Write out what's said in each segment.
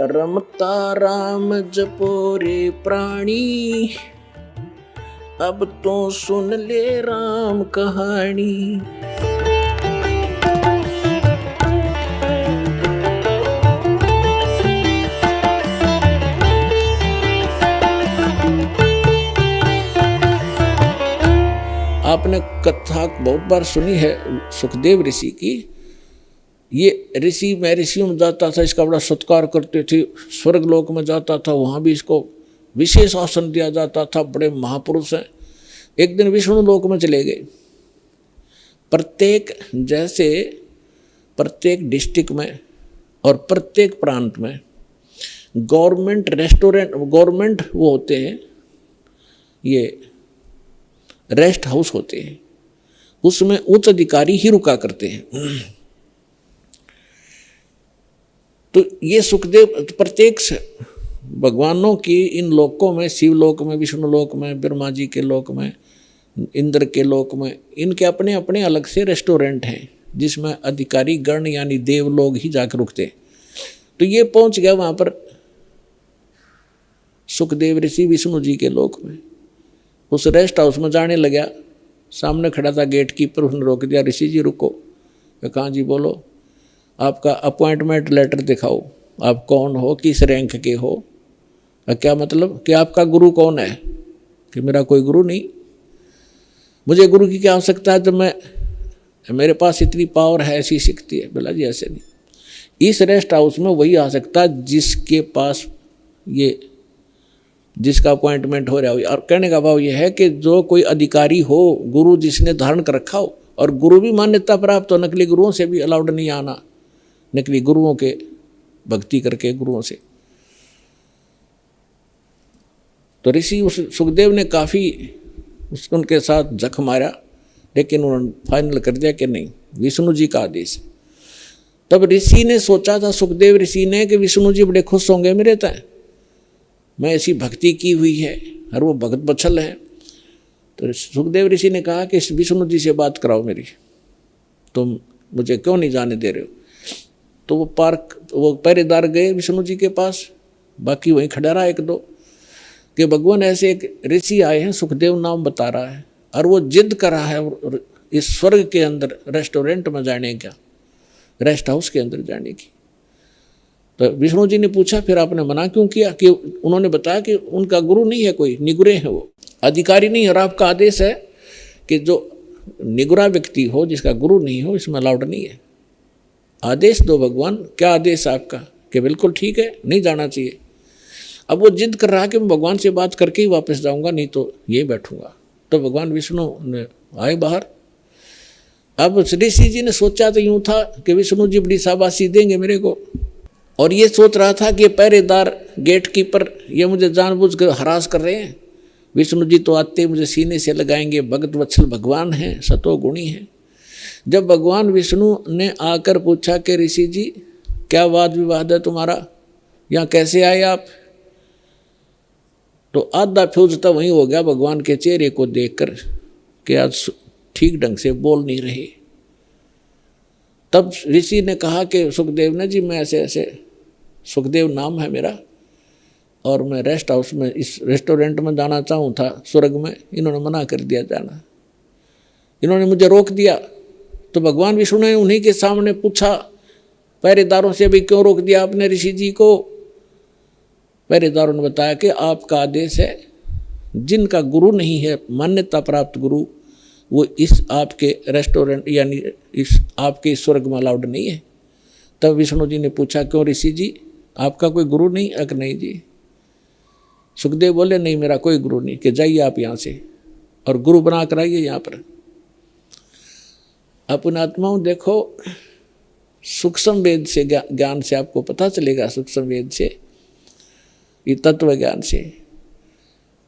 रमता राम जपो रे प्राणी, अब तो सुन ले राम कहानी। आपने कथा बहुत बार सुनी है सुखदेव ऋषि की। ये ऋषि, मैं ऋषियों में जाता था, इसका बड़ा सत्कार करते थे। स्वर्ग लोक में जाता था, वहाँ भी इसको विशेष आसन दिया जाता था। बड़े महापुरुष हैं। एक दिन विष्णु लोक में चले गए। प्रत्येक डिस्ट्रिक्ट में और प्रत्येक प्रांत में गवर्नमेंट रेस्टोरेंट, गवर्नमेंट वो होते हैं, ये रेस्ट हाउस होते हैं, उसमें उच्च अधिकारी ही रुका करते हैं। तो ये सुखदेव प्रत्येक भगवानों की इन लोकों में, शिव लोक में, विष्णु लोक में, ब्रह्मा जी के लोक में, इंद्र के लोक में, इनके अपने अपने अलग से रेस्टोरेंट हैं जिसमें अधिकारी गण यानी देव लोग ही जाकर रुकते। तो ये पहुंच गया वहां पर सुखदेव ऋषि विष्णु जी के लोक में। उस रेस्ट हाउस में जाने लगा, सामने खड़ा था गेट कीपर, उसने रोक दिया, ऋषि जी रुको। कहाँ जी बोलो, आपका अपॉइंटमेंट लेटर दिखाओ, आप कौन हो, किस रैंक के हो। क्या मतलब कि आपका गुरु कौन है? कि मेरा कोई गुरु नहीं, मुझे गुरु की क्या आवश्यकता है, तो मेरे पास इतनी पावर है, ऐसी सिखती है। बोला जी ऐसे नहीं, इस रेस्ट हाउस में वही आ सकता है जिसके पास ये, जिसका अपॉइंटमेंट हो रहा हो। और कहने का भाव यह है कि जो कोई अधिकारी हो, गुरु जिसने धारण कर रखा हो, और गुरु भी मान्यता प्राप्त हो, नकली गुरुओं से भी अलाउड नहीं आना, नकली गुरुओं के भक्ति करके गुरुओं से। तो ऋषि उस सुखदेव ने काफ़ी उनके साथ जख मारा, लेकिन उन्होंने फाइनल कर दिया कि नहीं, विष्णु जी का आदेश है। तब ऋषि ने सोचा था, सुखदेव ऋषि ने, कि विष्णु जी बड़े खुश होंगे मेरे तय, मैं ऐसी भक्ति की हुई है और वो भगत बछल है। तो सुखदेव ऋषि ने कहा कि विष्णु जी से बात कराओ मेरी, तुम मुझे क्यों नहीं जाने दे रहे हो। तो वो पहरेदार गए विष्णु जी के पास, बाकी वहीं खड़ा रहा एक दो, कि भगवान ऐसे एक ऋषि आए हैं, सुखदेव नाम बता रहा है, और वो जिद कर रहा है इस स्वर्ग के अंदर रेस्टोरेंट में जाने का, रेस्ट हाउस के अंदर जाने की। तो विष्णु जी ने पूछा, फिर आपने मना क्यों किया? कि उन्होंने बताया कि उनका गुरु नहीं है, कोई निगुरे हैं, वो अधिकारी नहीं, और आपका आदेश है कि जो निगुरा व्यक्ति हो, जिसका गुरु नहीं हो, इसमें अलाउड नहीं है। आदेश दो भगवान, क्या आदेश है आपका? कि बिल्कुल ठीक है, नहीं जाना चाहिए। अब वो जिद कर रहा है कि मैं भगवान से बात करके ही वापस जाऊंगा, नहीं तो यही बैठूंगा। तो भगवान विष्णु ने आए बाहर। अब ऋषि जी ने सोचा तो यूँ था कि विष्णु जी बड़ी शाबाशी देंगे मेरे को, और ये सोच रहा था कि पहरेदार गेट कीपर ये मुझे जानबूझ कर हरास कर रहे हैं। विष्णु जी तो आते मुझे सीने से लगाएंगे, भगत वत्सल भगवान हैं, सतो गुणी हैं। जब भगवान विष्णु ने आकर पूछा कि ऋषि जी क्या वाद विवाद है तुम्हारा, यहाँ कैसे आए आप, तो आधा फ्यूज तो वहीं हो गया भगवान के चेहरे को देखकर कि आज ठीक ढंग से बोल नहीं रहे। तब ऋषि ने कहा कि सुखदेव ने जी, मैं ऐसे ऐसे, सुखदेव नाम है मेरा, और मैं रेस्ट हाउस में, इस रेस्टोरेंट में जाना चाहूँ था स्वर्ग में, इन्होंने मना कर दिया जाना, इन्होंने मुझे रोक दिया। तो भगवान विष्णु ने उन्हीं के सामने पूछा पहरेदारों से, भी क्यों रोक दिया आपने ऋषि जी को? पहरेदारों ने बताया कि आपका आदेश है, जिनका गुरु नहीं है, मान्यता प्राप्त गुरु, वो इस आपके रेस्टोरेंट यानी इस आपके स्वर्ग में अलाउड नहीं है। तब विष्णु जी ने पूछा, क्यों ऋषि जी, आपका कोई गुरु नहीं? अक नहीं जी। सुखदेव बोले, नहीं मेरा कोई गुरु नहीं, कि जाइए आप यहाँ से और गुरु बना कर आइए यहाँ पर। अपने आत्माओं देखो, सूक्ष्म वेद से ज्ञान से आपको पता चलेगा, सूक्ष्म वेद से, ये तत्व ज्ञान से।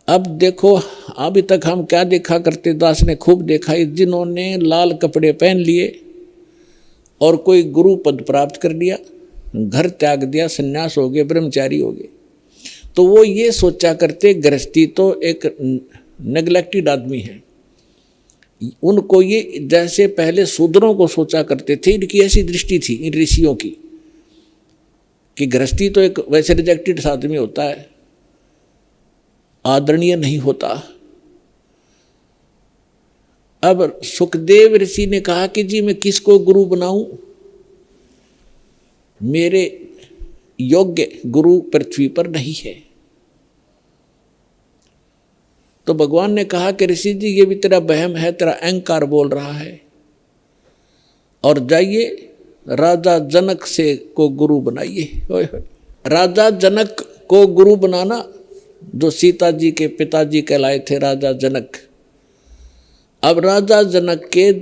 अब देखो, अभी तक हम क्या देखा करते, दास ने खूब देखा, जिन्होंने लाल कपड़े पहन लिए और कोई गुरु पद प्राप्त कर लिया, घर त्याग दिया, सन्यास हो गए, ब्रह्मचारी हो गए, तो वो ये सोचा करते गृहस्थी तो एक नेग्लेक्टेड आदमी है। उनको ये जैसे पहले शूद्रों को सोचा करते थे, इनकी ऐसी दृष्टि थी इन ऋषियों की कि गृहस्थी तो एक वैसे रिजेक्टेड आदमी होता है, आदरणीय नहीं होता। अब सुखदेव ऋषि ने कहा कि जी मैं किसको गुरु बनाऊं, मेरे योग्य गुरु पृथ्वी पर नहीं है। तो भगवान ने कहा कि ऋषि जी ये भी तेरा वहम है, तेरा अहंकार बोल रहा है, और जाइए राजा जनक से को गुरु बनाइए। राजा जनक को गुरु बनाना, जो सीता जी के पिताजी कहलाए थे राजा जनक। अब राजा जनक के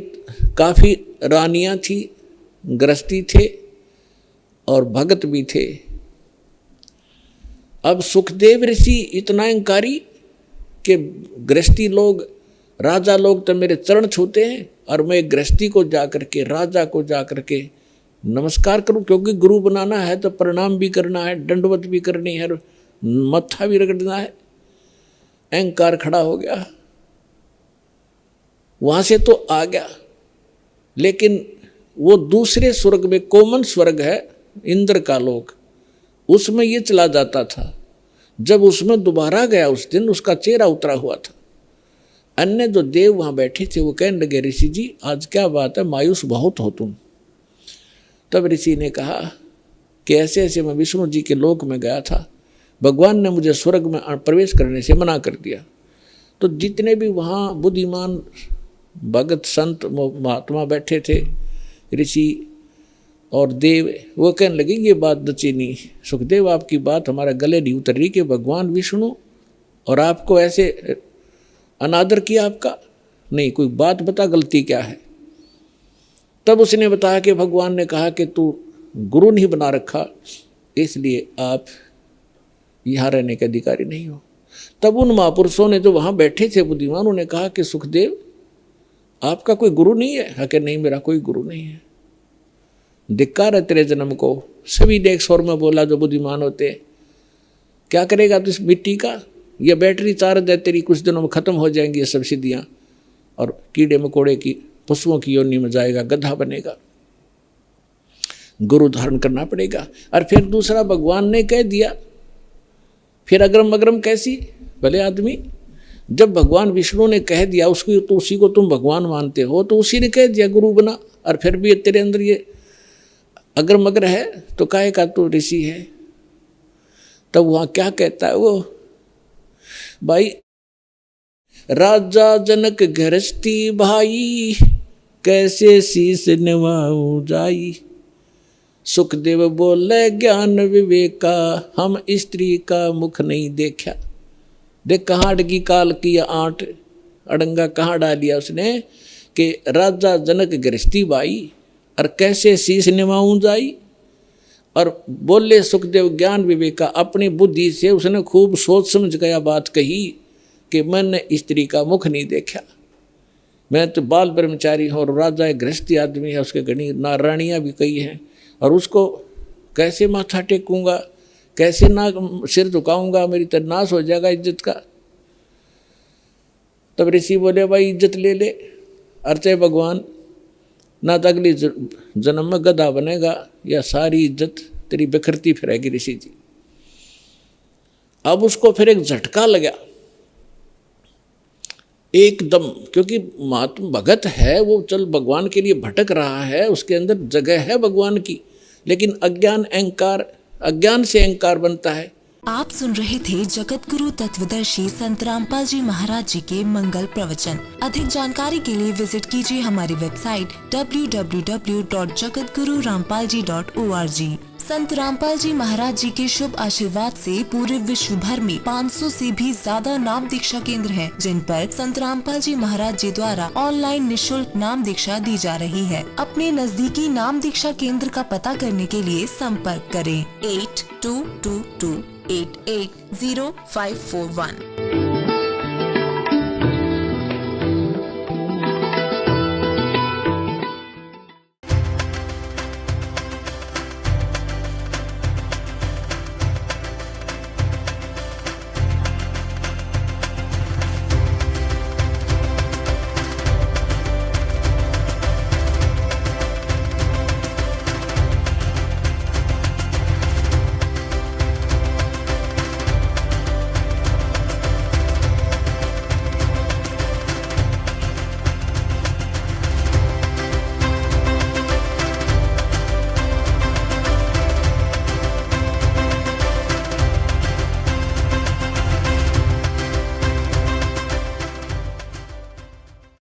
काफ़ी रानियां थी, गृहस्थी थे और भगत भी थे। अब सुखदेव ऋषि इतना अहंकारी कि गृहस्थी लोग, राजा लोग तो मेरे चरण छूते हैं और मैं गृहस्थी को जाकर के, राजा को जाकर के नमस्कार करूं, क्योंकि गुरु बनाना है तो प्रणाम भी करना है, दंडवत भी करनी है, मत्था भी रगड़ना है। अहंकार खड़ा हो गया, वहां से तो आ गया, लेकिन वो दूसरे स्वर्ग में, कोमन स्वर्ग है इंद्र का लोक, उसमें ये चला जाता था। जब उसमें दोबारा गया उस दिन उसका चेहरा उतरा हुआ था। अन्य जो देव वहाँ बैठे थे वो कहने लगे ऋषि जी आज क्या बात है, मायूस बहुत हो तुम। तब ऋषि ने कहा कि ऐसे ऐसे मैं विष्णु जी के लोक में गया था, भगवान ने मुझे स्वर्ग में प्रवेश करने से मना कर दिया। तो जितने भी वहाँ बुद्धिमान भगत संत महात्मा बैठे थे, ऋषि और देव, वो कहने लगे ये बात दची नहीं, सुखदेव आपकी बात हमारा गले नहीं उतर रही कि भगवान विष्णु और आपको ऐसे अनादर किया आपका, नहीं कोई बात बता गलती क्या है। तब उसने बताया कि भगवान ने कहा कि तू गुरु नहीं बना रखा, इसलिए आप यहाँ रहने के अधिकारी नहीं हो। तब उन महापुरुषों ने जो वहाँ बैठे थे बुद्धिमान, उन्होंने कहा कि सुखदेव आपका कोई गुरु नहीं है? कि नहीं मेरा कोई गुरु नहीं है। धिक्कार है तेरे जन्म को। सभी ने एक स्वर में बोला जो बुद्धिमान होते, क्या करेगा तू इस मिट्टी का, ये बैटरी चार्ज है तेरी, कुछ दिनों में खत्म हो जाएंगी ये सब सिद्धियाँ, और कीड़े मकोड़े की पशुओं की योनि में जाएगा, गधा बनेगा, गुरु धारण करना पड़ेगा। और फिर दूसरा भगवान ने कह दिया, फिर अग्रम अग्रम कैसी भले आदमी, जब भगवान विष्णु ने कह दिया उसको, तो उसी को तुम भगवान मानते हो, तो उसी ने कह दिया गुरु बना, और फिर भी तेरे अंदर ये अगर मगर है तो काहे का तू ऋषि है। तब वहाँ क्या कहता है वो, भाई राजा जनक गृहस्थी भाई, कैसे शीस निभाऊं जाई। सुखदेव बोले ज्ञान विवेका, हम स्त्री का मुख नहीं देखा। देख कहाँ अड़गी काल की आंट, अड़ंगा कहाँ डालिया उसने, कि राजा जनक गृहस्थी भाई और कैसे शीश निभाऊं जाई। और बोले सुखदेव ज्ञान विवेका, अपनी बुद्धि से उसने खूब सोच समझ गया बात कही कि मैंने स्त्री का मुख नहीं देखा, मैं तो बाल ब्रह्मचारी हूँ और राजा गृहस्थी आदमी है, उसके घनी नारायणियाँ भी कई हैं, और उसको कैसे माथा टेकूंगा, कैसे ना सिर झुकाऊंगा, मेरी तो नाश हो जाएगा इज्जत का। तब ऋषि बोले भाई इज्जत ले ले, अर्चे भगवान ना तो अगली जन्म में गधा बनेगा या सारी इज्जत तेरी बिखरती फिरेगी ऋषि जी। अब उसको फिर एक झटका लगा एकदम, क्योंकि महात्मा भगत है वो, चल भगवान के लिए भटक रहा है, उसके अंदर जगह है भगवान की, लेकिन अज्ञान अहंकार, अज्ञान से अहंकार बनता है। आप सुन रहे थे जगत गुरु तत्वदर्शी संत रामपाल जी महाराज जी के मंगल प्रवचन। अधिक जानकारी के लिए विजिट कीजिए हमारी वेबसाइट www.jagatgururampalji.org। संत रामपाल जी महाराज जी के शुभ आशीर्वाद से पूरे विश्व भर में 500 से भी ज्यादा नाम दीक्षा केंद्र हैं, जिन पर संत रामपाल जी महाराज जी द्वारा ऑनलाइन निशुल्क नाम दीक्षा दी जा रही है। अपने नजदीकी नाम दीक्षा केंद्र का पता करने के लिए संपर्क करें 8222880541।